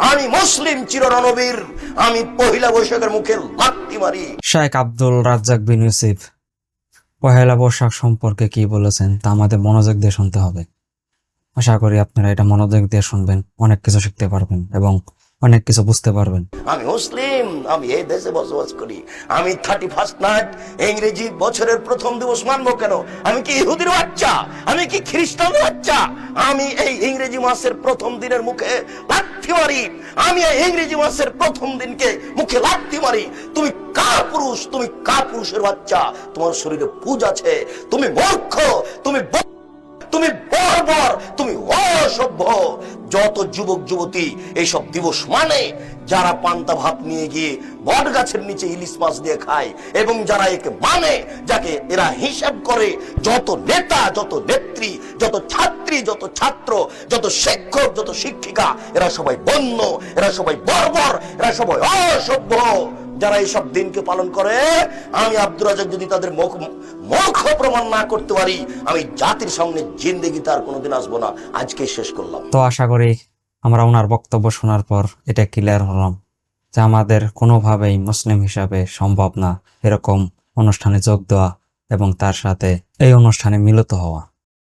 আমি মুসলিম চিররণবীর, আমি পহিলা বৈশাখের মুখে লাথি মারি। শেখ আব্দুল রাজ্জাক বিন ইউসুফ পহেলা বৈশাখ সম্পর্কে কি বলেছেন তা আমাদের মনোযোগ দিয়ে শুনতে হবে। আশা করি আপনারা এটা মনোযোগ দিয়ে শুনবেন, অনেক কিছু শিখতে পারবেন এবং অনেক কিছু বুঝতে পারবেন। আমি মুসলিম, আমি এই দেশে বসবাস করি। আমি 31st নাইট ইংরেজি বছরের প্রথম দিবস মানবো কেন? আমি কি ইহুদির বাচ্চা? আমি কি খ্রিস্টানের বাচ্চা? আমি এই ইংরেজি মাসের প্রথম দিনের মুখে লাথি মারি। আমি এই ইংরেজি মাসের প্রথম দিনকে মুখে লাথি মারি। তুমি কার পুরুষ? তুমি কার পুরুষের বাচ্চা? তোমার শরীরে পুজ আছে। তুমি মূর্খ, তুমি বর্বর, তুমি অসভ্য। যত যুবক যুবতী এইসব দিবস মানে, যারা পান্তা ভাত নিয়ে গিয়ে বট গাছের নিচে ইলিশ মাছ দিয়ে খায়, এবং যারা একে মানে, যাকে এরা হিসাব করে, যত নেতা, যত নেত্রী, যত ছাত্রী, যত ছাত্র, যত শিক্ষক, যত শিক্ষিকা, এরা সবাই বন্য, এরা সবাই বর্বর, এরা সবাই অসভ্য। যারা এইসব দিনকে পালন করে, আমি আব্দুর রাজ্জাক যদি তাদের মুখ প্রমাণ না করতে পারি, আমি জাতির সামনে জিন্দেগি তার কোনোদিন আসবো না। আজকে শেষ করলাম। তো আশা করি আমরা ওনার বক্তব্য শোনার পর এটা ক্লিয়ার হলাম যে আমাদের কোনোভাবেই মুসলিম হিসাবে সম্ভব না এরকম অনুষ্ঠানে যোগ দেওয়া এবং তার সাথে এই অনুষ্ঠানে মিলিত হওয়া।